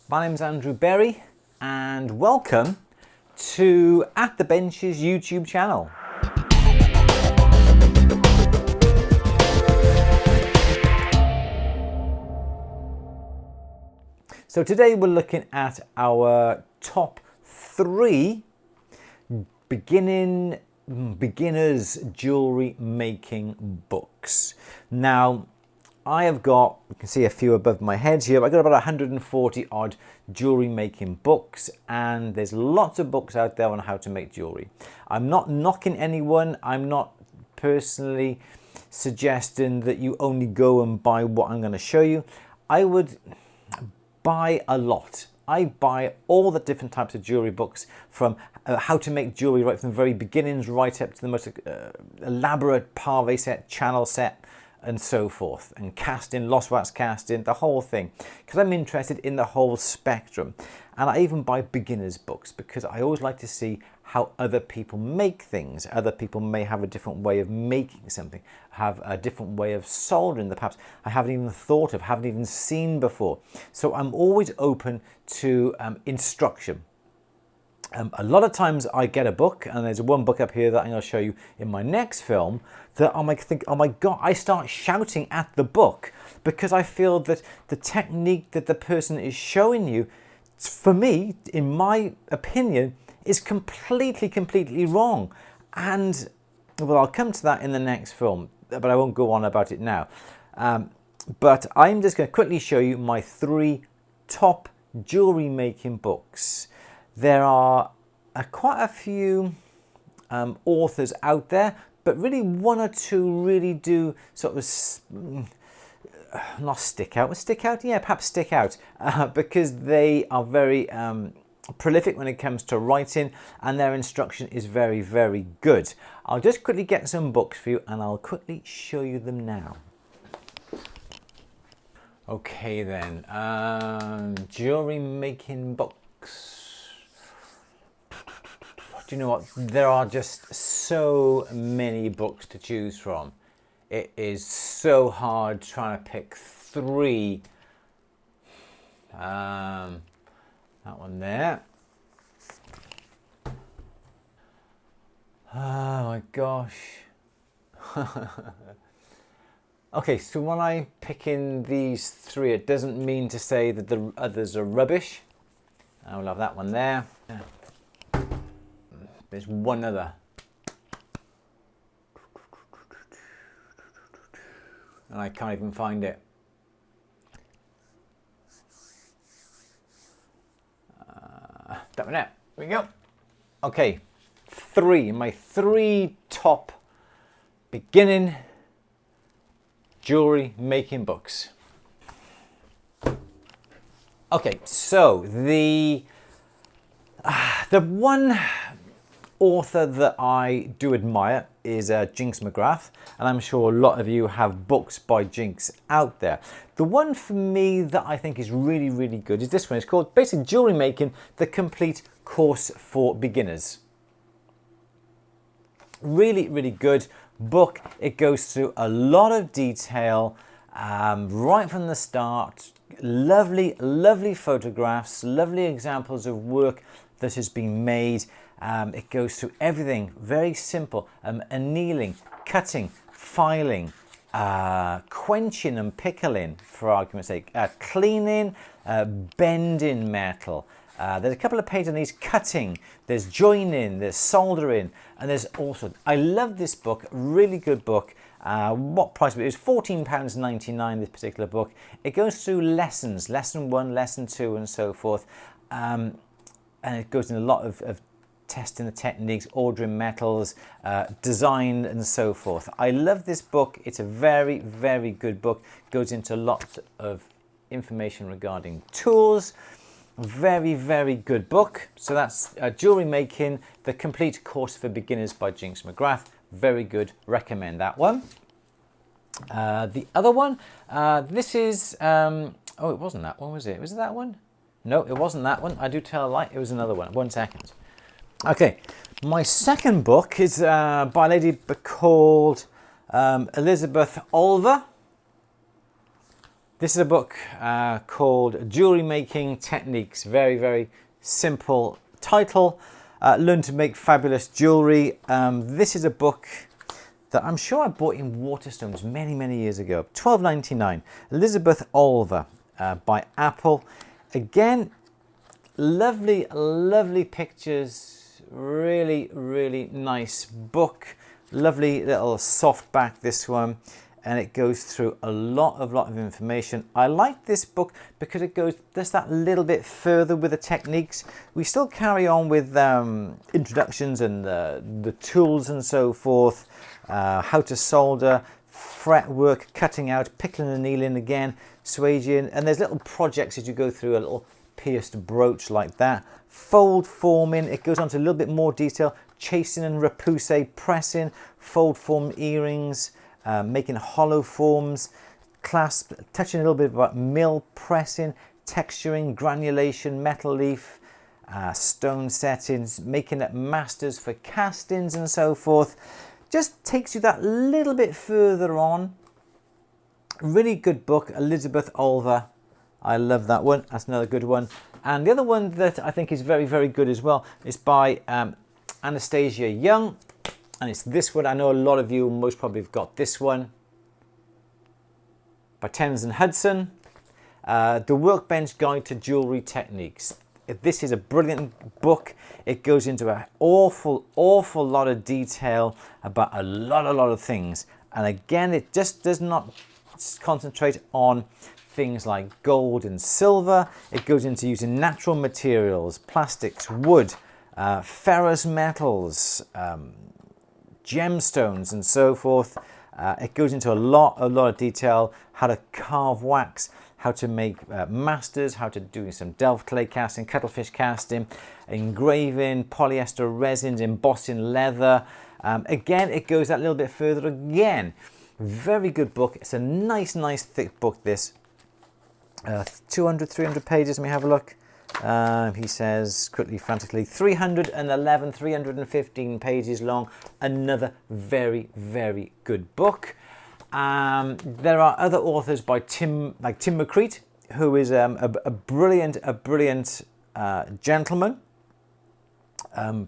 My name's Andrew Berry and welcome to At the Benches YouTube channel. So today we're looking at our top 3 beginners jewellery making books. Now I have got, you can see a few above my head here, I've got about 140 odd jewellery making books, and there's lots of books out there on how to make jewellery. I'm not knocking anyone, I'm not personally suggesting that you only go and buy what I'm going to show you. I would buy a lot. I buy all the different types of jewellery books, from how to make jewellery right from the very beginnings right up to the most elaborate parve set, channel set, and so forth, and casting, lost wax casting, the whole thing, because I'm interested in the whole spectrum. And I even buy beginners books because I always like to see how other people make things. Other people may have a different way of making something, have a different way of soldering that perhaps I haven't even thought of, haven't even seen before. So I'm always open to instruction. A lot of times I get a book, and there's one book up here that I'm going to show you in my next film, that I might think, oh my God, I start shouting at the book because I feel that the technique that the person is showing you, for me, in my opinion, is completely wrong. And, well, I'll come to that in the next film, but I won't go on about it now. But I'm just going to quickly show you my 3 top jewellery making books. There are quite a few authors out there, but really 1 or 2 really do sort of not stick out. Stick out? Yeah, perhaps stick out because they are very prolific when it comes to writing, and their instruction is very good. I'll just quickly get some books for you and I'll quickly show you them now. Okay then, jewellery making books. Do you know what? There are just so many books to choose from. It is so hard trying to pick 3. That one there. Oh my gosh. Okay, so when I'm picking these 3, it doesn't mean to say that the others are rubbish. I'll have that one there. There's one other. And I can't even find it. That one there. Here we go. Okay, 3. My 3 top beginning jewellery making books. Okay, so the one author that I do admire is Jinx McGrath, and I'm sure a lot of you have books by Jinx out there. The one for me that I think is really good is this one. It's called basically Jewellery Making, the Complete Course for Beginners. Really good book. It goes through a lot of detail right from the start. Lovely photographs, lovely examples of work that has been made. It goes through everything, very simple, annealing, cutting, filing, quenching and pickling, for argument's sake, cleaning, bending metal. There's a couple of pages on these, cutting, there's joining, there's soldering, and there's also, I love this book, really good book. What price? It was £14.99, this particular book. It goes through lessons, lesson 1, lesson 2, and so forth. And it goes in a lot of testing the techniques, ordering metals, design, and so forth. I love this book. It's a very good book. It goes into lots of information regarding tools. Very good book. So that's Jewellery Making, the Complete Course for Beginners by Jinx McGrath. Very good. Recommend that one. The other one, this is, oh, it wasn't that one, was it? Was it that one? No, it wasn't that one. I do tell a lie. It was another one. 1 second. Okay, my second book is by a lady called Elizabeth Olver. This is a book called Jewelry Making Techniques. Very, very simple title. Learn to make fabulous jewelry. This is a book that I'm sure I bought in Waterstones many, many years ago. $12.99. Elizabeth Olver by Apple. Again, lovely, lovely pictures. Really, really nice book. Lovely little softback, this one. And it goes through a lot of information. I like this book because it goes just that little bit further with the techniques. We still carry on with introductions and the tools and so forth, how to solder, fret work, cutting out, pickling and annealing again, swaging, and there's little projects as you go through, a little pierced brooch like that. Fold forming, it goes on to a little bit more detail, chasing and repousse, pressing, fold form earrings, making hollow forms, clasp, touching a little bit about mill pressing, texturing, granulation, metal leaf, stone settings, making up masters for castings and so forth. Just takes you that little bit further on. Really good book, Elizabeth Olver. I love that one. That's another good one. And the other one that I think is very, very good as well is by Anastasia Young. And it's this one. I know a lot of you most probably have got this one. By Thames and Hudson. The Workbench Guide to Jewelry Techniques. This is a brilliant book. It goes into an awful lot of detail about a lot of things. And again, it just does not concentrate on things like gold and silver. It goes into using natural materials, plastics, wood, ferrous metals, gemstones and so forth. It goes into a lot of detail, how to carve wax, how to make masters, how to do some delft clay casting, cuttlefish casting, engraving, polyester resins, embossing leather. Again, it goes that little bit further again. Very good book. It's a nice thick book, this. 200, 300 pages. Let me have a look. He says quickly, frantically, 315 pages long. Another very, very good book. There are other authors by Tim McCreate, who is a brilliant gentleman.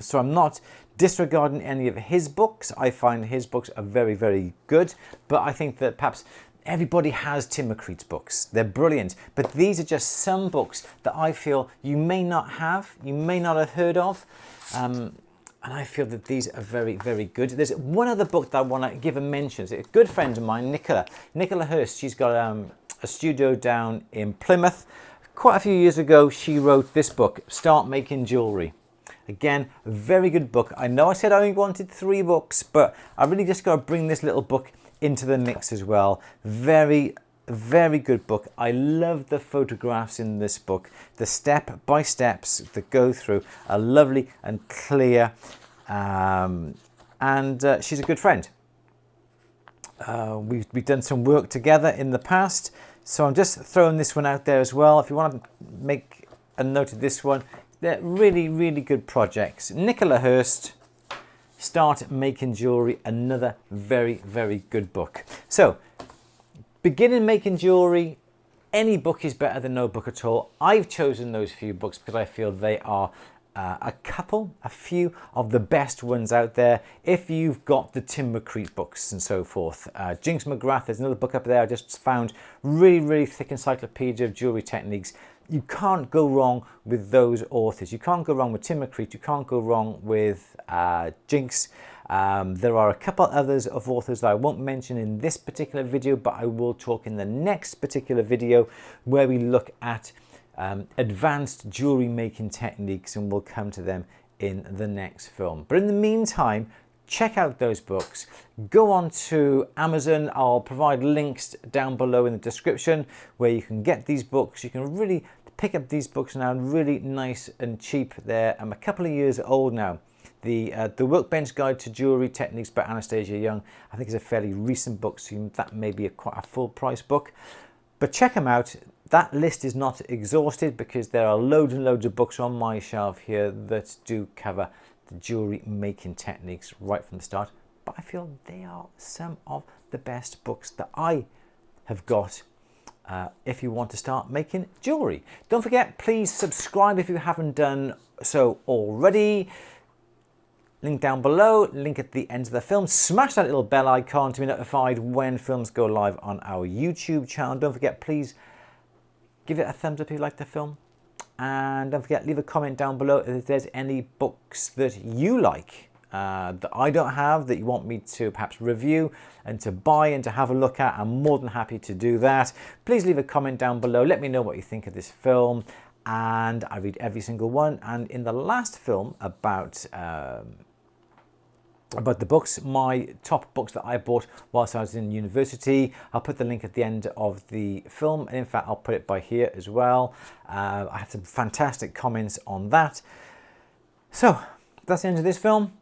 So I'm not disregarding any of his books. I find his books are very, very good. But I think that perhaps everybody has Tim McCreate's books. They're brilliant. But these are just some books that I feel you may not have, you may not have heard of. And I feel that these are very, very good. There's one other book that I want to give a mention. It's a good friend of mine, Nicola Hurst. She's got a studio down in Plymouth. Quite a few years ago, she wrote this book, Start Making Jewellery. Again, a very good book. I know I said I only wanted 3 books, but I really just got to bring this little book into the mix as well. Very, very good book. I love the photographs in this book. The step by steps that go through are lovely and clear. And she's a good friend. We've done some work together in the past. So I'm just throwing this one out there as well. If you want to make a note of this one, they're really, really good projects. Nicola Hurst, Start Making Jewellery, another very, very good book. So, beginning making jewellery, any book is better than no book at all. I've chosen those few books because I feel they are a few of the best ones out there. If you've got the Tim McCreate books and so forth. Jinx McGrath, there's another book up there I just found. Really, really thick encyclopedia of jewellery techniques. You can't go wrong with those authors. You can't go wrong with Tim McCreate. You can't go wrong with Jinx. There are a couple others of authors that I won't mention in this particular video, but I will talk in the next particular video where we look at advanced jewelry making techniques, and we'll come to them in the next film. But in the meantime, check out those books. Go on to Amazon. I'll provide links down below in the description where you can get these books. You can really pick up these books now, really nice and cheap. They're a couple of years old now. The Workbench Guide to Jewelry Techniques by Anastasia Young, I think is a fairly recent book, so that may be quite a full price book. But check them out. That list is not exhausted because there are loads and loads of books on my shelf here that do cover the jewelry making techniques right from the start. But I feel they are some of the best books that I have got if you want to start making jewellery. Don't forget, please subscribe if you haven't done so already. Link down below, link at the end of the film. Smash that little bell icon to be notified when films go live on our YouTube channel. Don't forget, please give it a thumbs up if you like the film. And don't forget, leave a comment down below if there's any books that you like that I don't have, that you want me to perhaps review and to buy and to have a look at. I'm more than happy to do that. Please leave a comment down below. Let me know what you think of this film. And I read every single one. And in the last film about the books, my top books that I bought whilst I was in university, I'll put the link at the end of the film, and in fact I'll put it by here as well. I had some fantastic comments on that. So that's the end of this film.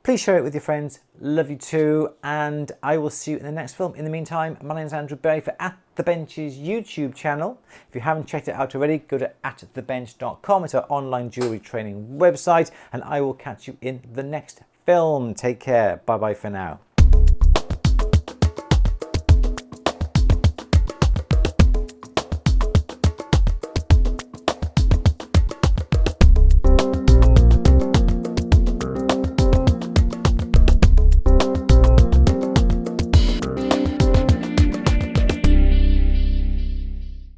Please share it with your friends. Love you too, and I will see you in the next film. In the meantime, my name is Andrew Berry for At The Bench's YouTube channel. If you haven't checked it out already, go to atthebench.com. It's our online jewellery training website, and I will catch you in the next film. Take care. Bye bye for now.